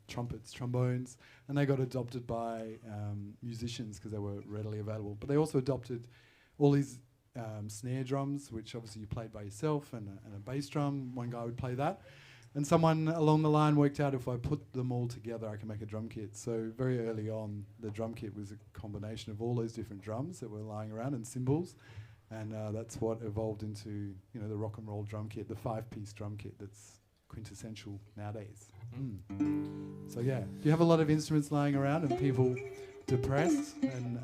trumpets, trombones, and they got adopted by musicians because they were readily available. But they also adopted all these snare drums, which obviously you played by yourself, and a bass drum. One guy would play that. And someone along the line worked out if I put them all together, I can make a drum kit. So very early on, the drum kit was a combination of all those different drums that were lying around and cymbals. And that's what evolved into, the rock and roll drum kit, the 5-piece drum kit that's quintessential nowadays. So yeah, if you have a lot of instruments lying around and people depressed and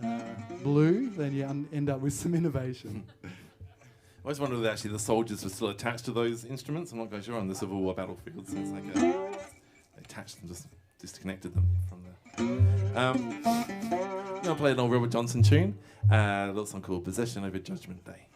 blue, then you end up with some innovation. I always wondered if actually the soldiers were still attached to those instruments. I'm not quite sure on the Civil War battlefields. It's like they attached them, just disconnected them from the. I'll play an old Robert Johnson tune, a little song called "Possession Over Judgment Day."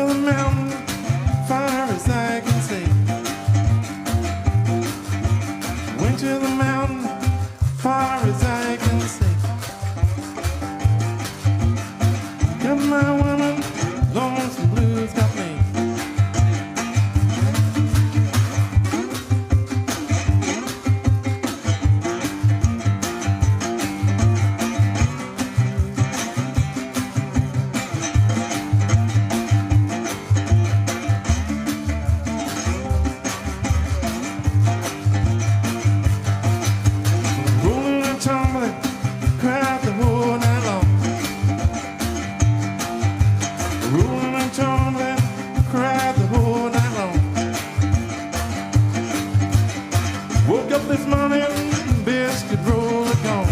the mountain, far as I can see. Went to the mountain, far as I can see. Got my woman, lonesome blues got me. Rolling and tumbling, cried the whole night long. Rolling and tumbling, cried the whole night long. Woke up this morning, biscuit roll it gone.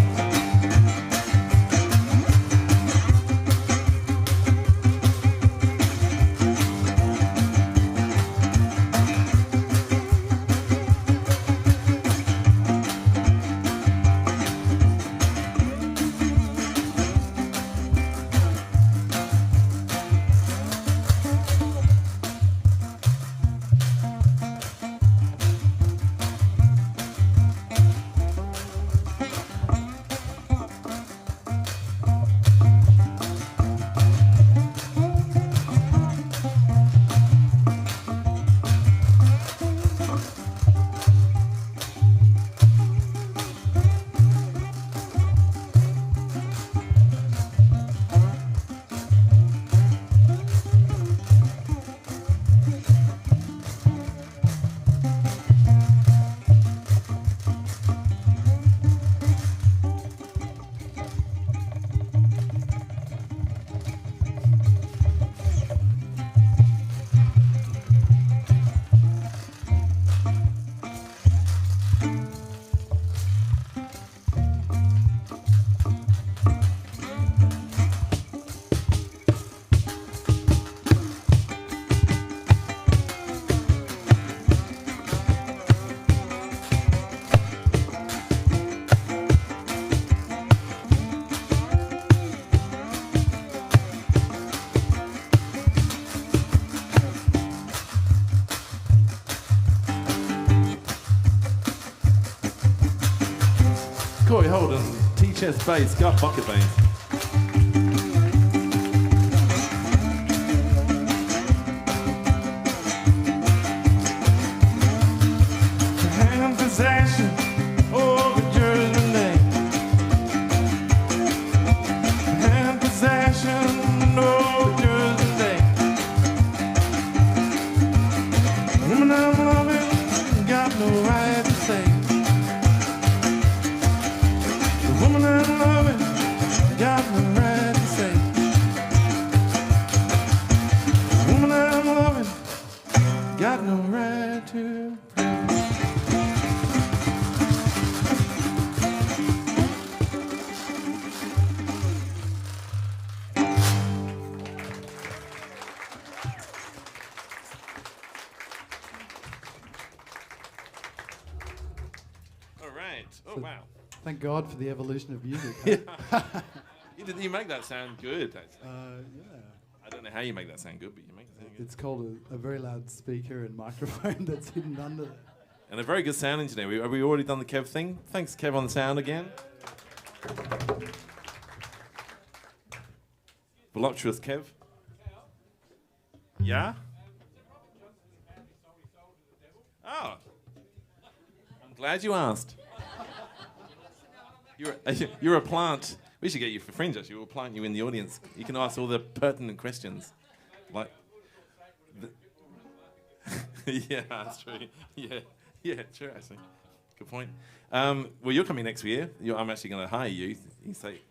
Corey Holden, T-chest bass, gut bucket bass. Hand possession over Judgment Day. Hand possession over Judgment Day. Woman I'm loving, got no right to say. The woman I'm loving, got no right to say. The woman I'm loving, got no right to pray. All right. Oh, So- wow. Thank God for the evolution of music. You make that sound good. Yeah. I don't know how you make that sound good, but you make it sound good. It's called a very loud speaker and microphone that's hidden under it. And a very good sound engineer. Have we already done the Kev thing? Thanks, Kev, on the sound again. Voluptuous Kev. Yeah? Oh. I'm glad you asked. You're a plant. We should get you for Fringe, actually. We'll plant you in the audience. You can ask all the pertinent questions. Like... yeah, that's true. Yeah, true, actually. Good point. Well, you're coming next year. I'm actually going to hire you. You say...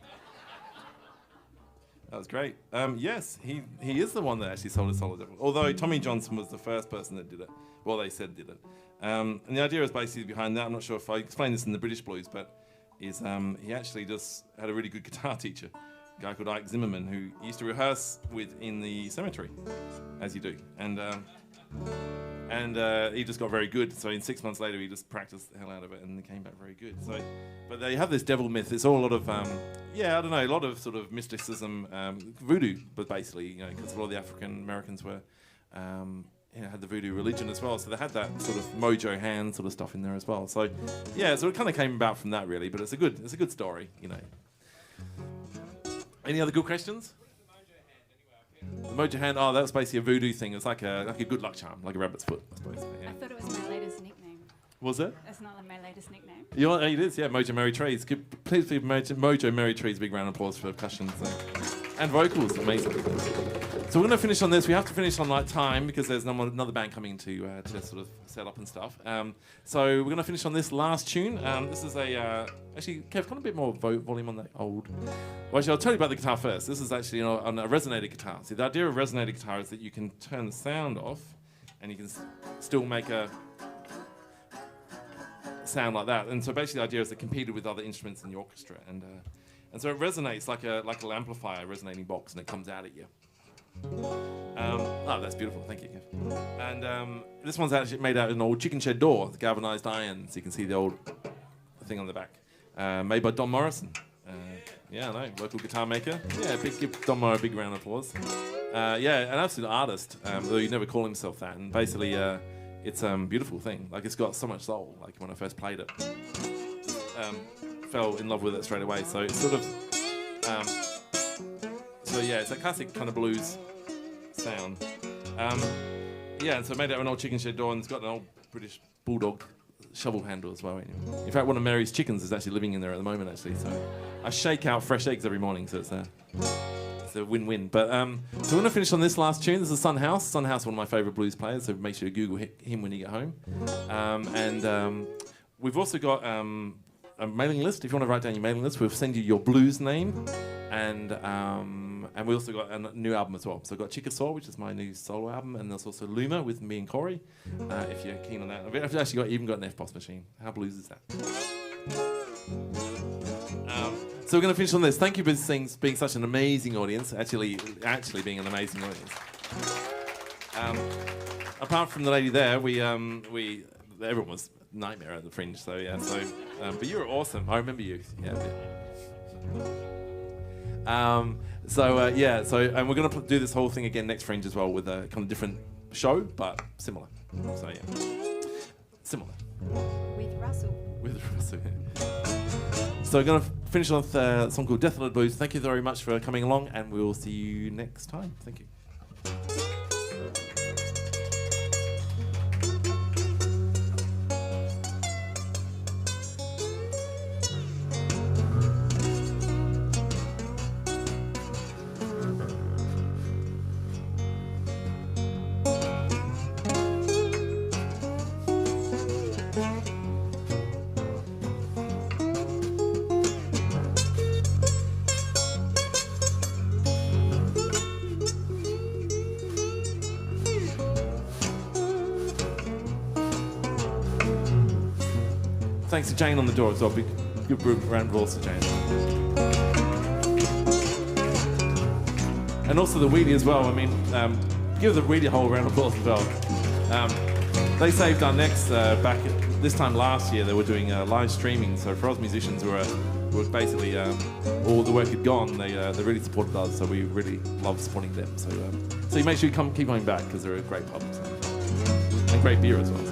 That was great. Yes, he is the one that actually sold a Solid Devil. Although Tommy Johnson was the first person that did it. Well, they said did it. And the idea is basically behind that. I'm not sure if I explained this in the British Blues, but is he actually just had a really good guitar teacher, a guy called Ike Zimmerman, who used to rehearse with in the cemetery, as you do. And And he just got very good. So in 6 months later, he just practiced the hell out of it and came back very good. So, but they have this devil myth. It's all a lot of, a lot of sort of mysticism, voodoo, but basically, because a lot of the African Americans were, had the voodoo religion as well. So they had that sort of mojo hand sort of stuff in there as well. So, so it kind of came about from that really. But it's a good story, Any other good questions? The mojo hand, that was basically a voodoo thing. It was like a good luck charm, like a rabbit's foot, I suppose. Yeah. I thought it was my latest nickname. Was it? That's not like my latest nickname. It is, yeah, Mojo Merry Trees. Please give Mojo Merry Trees a big round of applause for percussion and vocals. Amazing. So we're going to finish on this. We have to finish on time because there's another band coming to sort of set up and stuff. So we're going to finish on this last tune. This is actually, Kev, kind of a bit more volume on that old. Well, actually, I'll tell you about the guitar first. This is actually on a resonator guitar. See, the idea of resonator guitar is that you can turn the sound off and you can still make a sound like that. And so basically the idea is it competed with other instruments in the orchestra. And so it resonates like an amplifier resonating box, and it comes out at you. That's beautiful. Thank you, Kev. And this one's actually made out of an old chicken shed door, the galvanized iron, so you can see the old thing on the back. Made by Don Morrison. I know, local guitar maker. Yeah, give Don Morrison a big round of applause. An absolute artist, though he'd never call himself that. And basically, it's a beautiful thing. Like, it's got so much soul. Like, when I first played it, fell in love with it straight away. So it's sort of, it's a classic kind of blues sound. And so I made it out of an old chicken shed door, and it's got an old British bulldog shovel handle as well. Anyway. In fact, one of Mary's chickens is actually living in there at the moment, actually. So I shake out fresh eggs every morning, so it's a win-win. But so we're going to finish on this last tune. This is Son House. Son House, one of my favourite blues players, so make sure you Google him when you get home. We've also got a mailing list. If you want to write down your mailing list, we'll send you your blues name. And we also got a new album as well. So I've got Chickasaw, which is my new solo album, and there's also Luma with me and Corey, if you're keen on that. I've actually even got an FPOS machine. How blues is that? So we're going to finish on this. Thank you for being such an amazing audience, actually being an amazing audience. Apart from the lady there, everyone was a nightmare at the Fringe, but you were awesome. I remember you. And we're going to do this whole thing again next Fringe as well with a kind of different show, but similar. So similar. With Russell. So we're going to finish on with a song called Death of the Blues. Thank you very much for coming along, and we'll see you next time. Thank you. Thanks to Jane on the door as well. Big round of applause to Jane. And also the Wheaty as well. I mean, give the Wheaty a whole round of applause as well. They saved our necks back this time last year. They were doing live streaming. So for us musicians, were basically all the work had gone. They really supported us. So we really love supporting them. So you make sure you keep coming back because they're a great pub and great beer as well.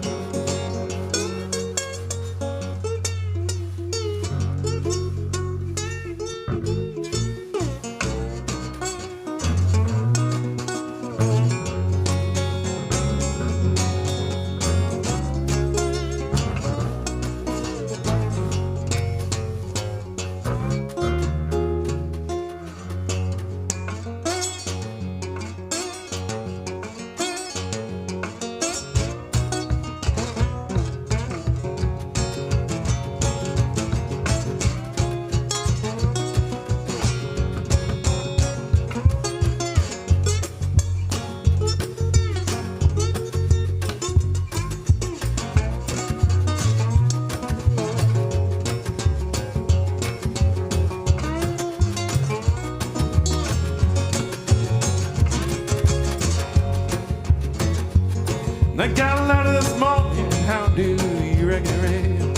And I got a letter this morning, how do you reckon it read?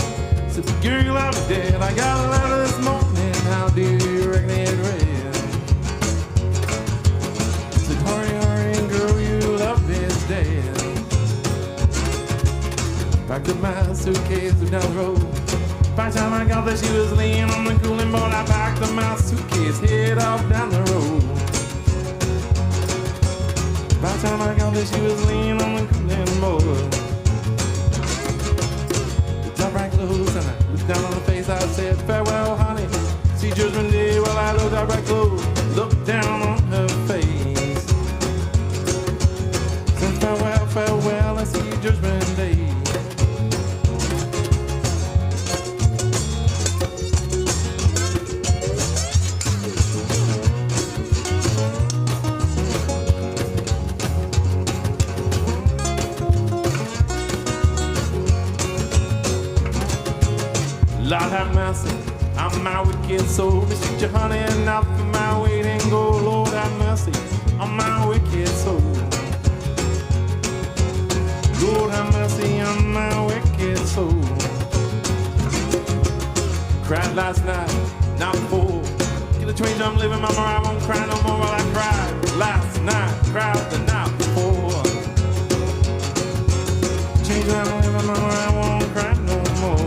Said the girl I'm dead. I got a letter this morning, how do you reckon it read? Said hurry, hurry, girl, your love is dead. Packed up my suitcase down the road. By the time I got there, she was laying on the cooling board. I packed up my suitcase, head off down the road. By the time I got there, she was laying on the cooling board. The top right close, and I looked down on her face. I said, farewell, honey. See Judgment Day. Well, I looked up right close, looked down on her face. Said, farewell, farewell, I see Judgment Day. Lord have mercy, I'm my wicked soul. Mistreat your honey enough for my weight in gold. Lord have mercy, I'm my wicked soul. Lord have mercy, I'm my wicked soul. Cried last night, not before. Get a train, I'm living, mama, I won't cry no more. While I cried last night, cried the night before. Change, I'm living, mama, I won't cry no more.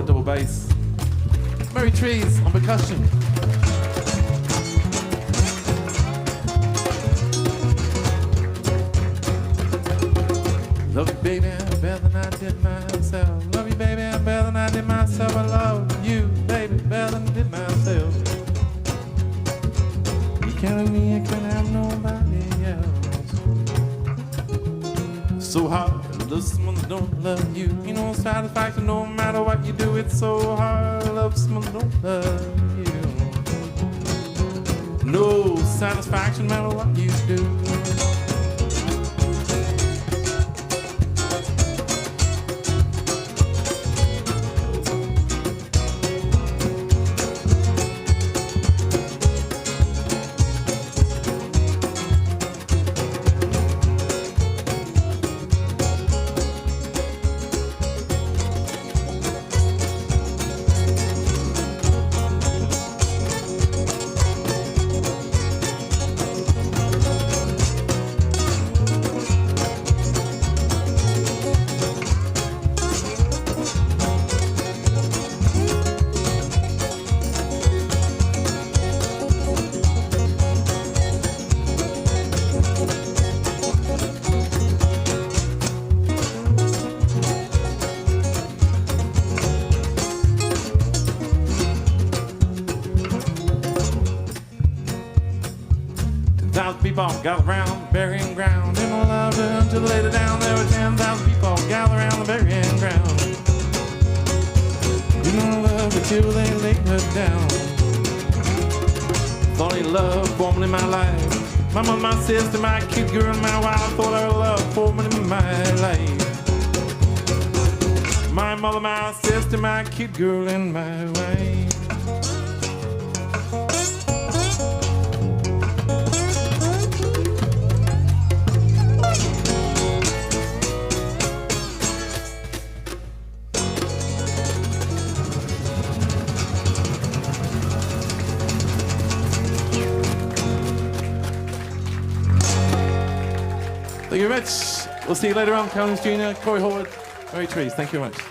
Double bass. Mary Trees on percussion. Love you, baby, better than I did myself. Love you, baby, better than I did myself. I love you, baby, better than I did myself. You can't have me, I can't have nobody else. So hard. Love someone that don't love you. You know satisfaction no matter what you do. It's so hard to love someone that don't love you. No satisfaction no matter what you do. people gathered around the burying ground. And I loved her until they laid her down. There were 10,000 people gathered around the burying ground. Didn't I love her till they laid her down. Thought he loved forming in my life. My mother, my sister, my kid girl, and my wife. Thought I loved forming in my life. My mother, my sister, my kid girl, and my wife. Thank you very much. We'll see you later on. Collins Jr., Corey Howard, Mary Trees. Thank you very much.